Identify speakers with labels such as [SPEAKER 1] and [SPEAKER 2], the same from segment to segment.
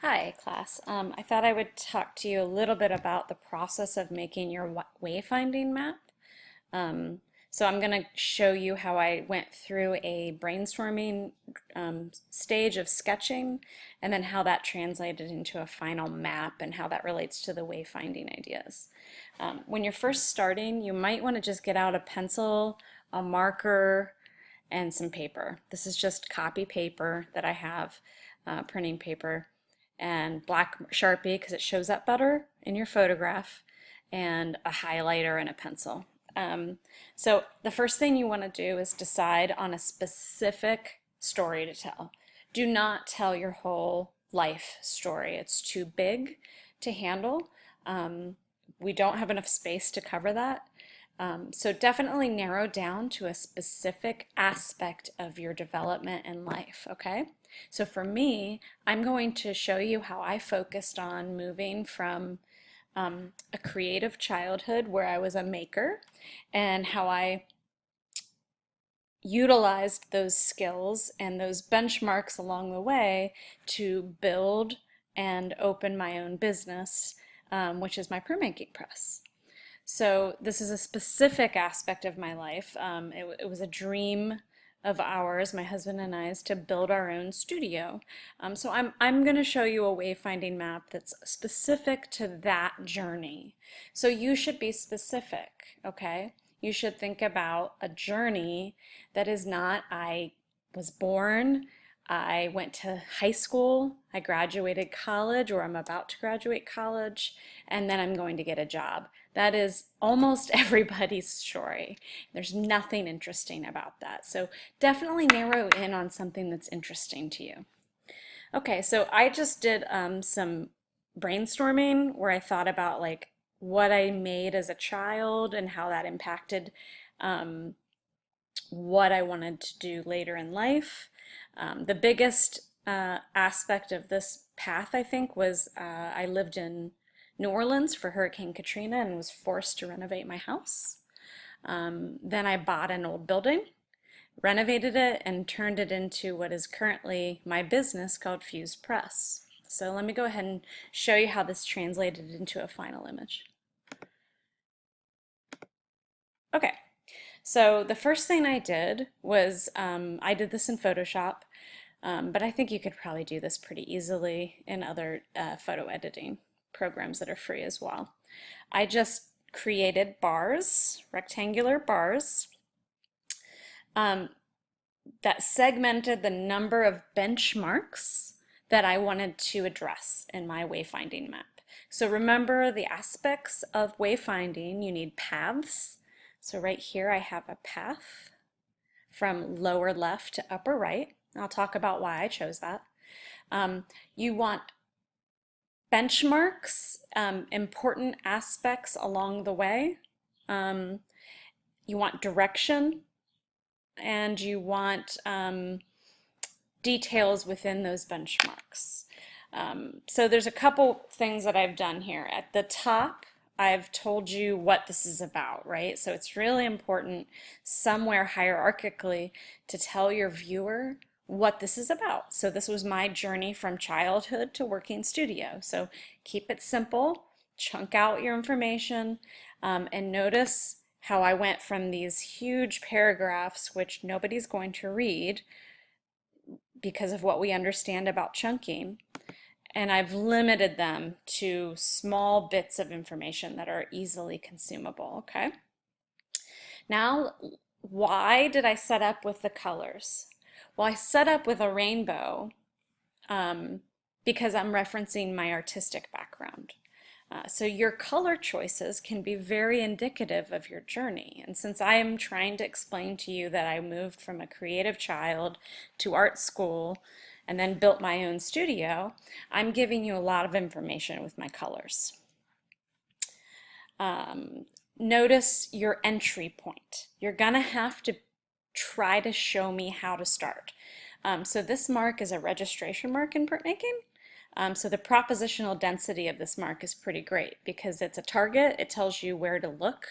[SPEAKER 1] Hi, class. I thought I would talk to you a little bit about the process of making your wayfinding map. Um, so I'm going to show you how I went through a brainstorming stage of sketching and then how that translated into a final map and how that relates to the wayfinding ideas. When you're first starting, you might want to just get out a pencil, a marker, and some paper. This is just copy paper that I have, printing paper, and black Sharpie because it shows up better in your photograph, and a highlighter and a pencil. So the first thing you want to do is decide on a specific story to tell. Do not tell your whole life story. It's too big to handle. We don't have enough space to cover that. So definitely narrow down to a specific aspect of your development in life, okay? So for me, I'm going to show you how I focused on moving from a creative childhood where I was a maker and how I utilized those skills and those benchmarks along the way to build and open my own business, which is my printmaking press. So this is a specific aspect of my life. It was a dream of ours, my husband and I's, to build our own studio. So I'm going to show you a wayfinding map that's specific to that journey. So you should be specific, okay? You should think about a journey that is not, I was born, I went to high school, I graduated college, or I'm about to graduate college, and then I'm going to get a job. That is almost everybody's story. There's nothing interesting about that. So definitely narrow in on something that's interesting to you. Okay, so I just did some brainstorming where I thought about like what I made as a child and how that impacted um, what I wanted to do later in life. The biggest aspect of this path, I think, was I lived in New Orleans for Hurricane Katrina and was forced to renovate my house. Then I bought an old building, renovated it, and turned it into what is currently my business called Fuse Press. So let me go ahead and show you how this translated into a final image. Okay, so the first thing I did was I did this in Photoshop, but I think you could probably do this pretty easily in other photo editing programs that are free as well. I just created bars, rectangular bars, that segmented the number of benchmarks that I wanted to address in my wayfinding map. So remember the aspects of wayfinding. You need paths. So right here I have a path from lower left to upper right. I'll talk about why I chose that. You want benchmarks, important aspects along the way. You want direction, and you want details within those benchmarks. So there's a couple things that I've done here. At the top, I've told you what this is about, right? So it's really important somewhere hierarchically to tell your viewer what this is about. So this was my journey from childhood to working studio. So keep it simple, chunk out your information, and notice how I went from these huge paragraphs, which nobody's going to read because of what we understand about chunking, and I've limited them to small bits of information that are easily consumable, okay? Now, why did I set up with the colors? Well, I set up with a rainbow because I'm referencing my artistic background. So your color choices can be very indicative of your journey. And since I am trying to explain to you that I moved from a creative child to art school and then built my own studio, I'm giving you a lot of information with my colors. Notice your entry point. You're gonna have to try to show me how to start. So this mark is a registration mark in printmaking. So the propositional density of this mark is pretty great because it's a target. It tells you where to look.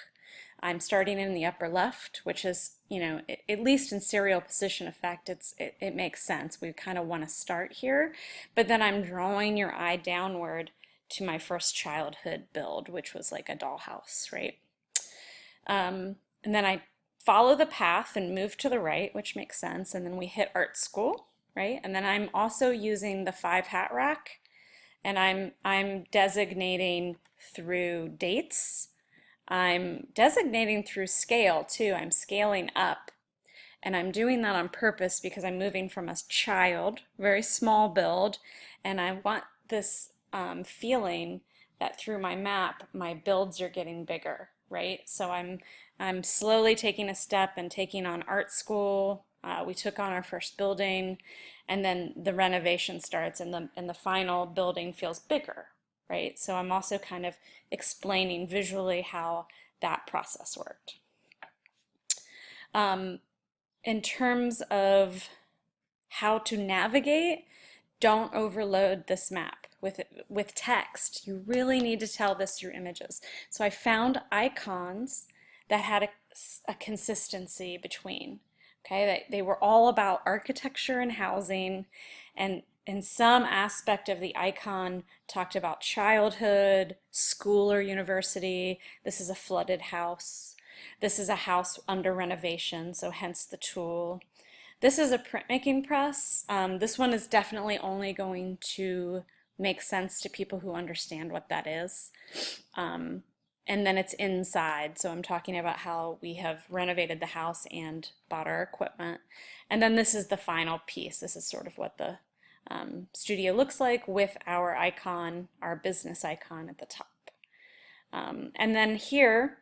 [SPEAKER 1] I'm starting in the upper left, which is, at least in serial position effect, it makes sense. We kind of want to start here, but then I'm drawing your eye downward to my first childhood build, which was like a dollhouse, right? And then I follow the path and move to the right, which makes sense. And then we hit art school, right? And then I'm also using the 5 hat rack, and I'm designating through dates. I'm designating through scale too. I'm scaling up. And I'm doing that on purpose because I'm moving from a child, very small build, and I want this feeling that through my map, my builds are getting bigger, right? So I'm slowly taking a step and taking on art school. We took on our first building, and then the renovation starts, and the final building feels bigger, right? So I'm also kind of explaining visually how that process worked. In terms of how to navigate, don't overload this map with text. You really need to tell this through images. So I found icons that had a consistency between. Okay, they were all about architecture and housing, and in some aspect of the icon talked about childhood, school or university. This is a flooded house. This is a house under renovation, so hence the tool. This is a printmaking press. This one is definitely only going to make sense to people who understand what that is. And then it's inside, so I'm talking about how we have renovated the house and bought our equipment. And then this is the final piece. This is sort of what the studio looks like with our icon, our business icon at the top. And then here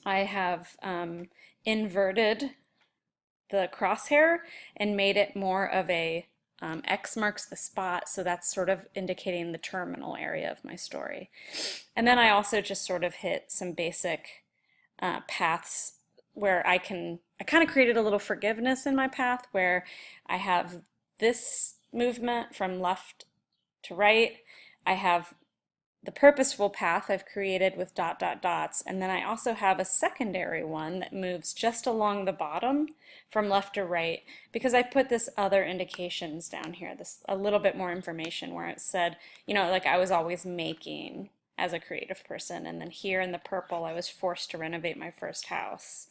[SPEAKER 1] I have inverted the crosshair and made it more of a X marks the spot, so that's sort of indicating the terminal area of my story. And then I also just sort of hit some basic paths where I kind of created a little forgiveness in my path where I have this movement from left to right. I have the purposeful path I've created with dot dot dots, and then I also have a secondary one that moves just along the bottom from left to right because I put this other indications down here, this a little bit more information where it said, like I was always making as a creative person, and then here in the purple I was forced to renovate my first house.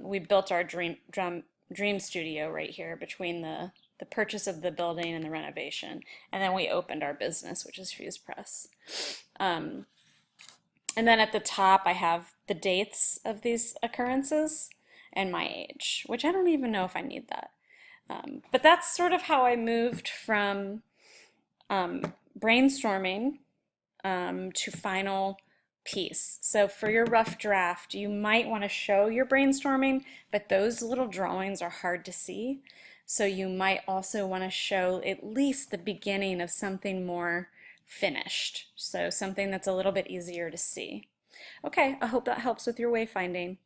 [SPEAKER 1] We built our dream studio right here between the purchase of the building and the renovation. And then we opened our business, which is Fuse Press. And then at the top, I have the dates of these occurrences and my age, which I don't even know if I need that. But that's sort of how I moved from brainstorming to final piece. So for your rough draft, you might want to show your brainstorming, but those little drawings are hard to see. So you might also want to show at least the beginning of something more finished. So something that's a little bit easier to see. Okay, I hope that helps with your wayfinding.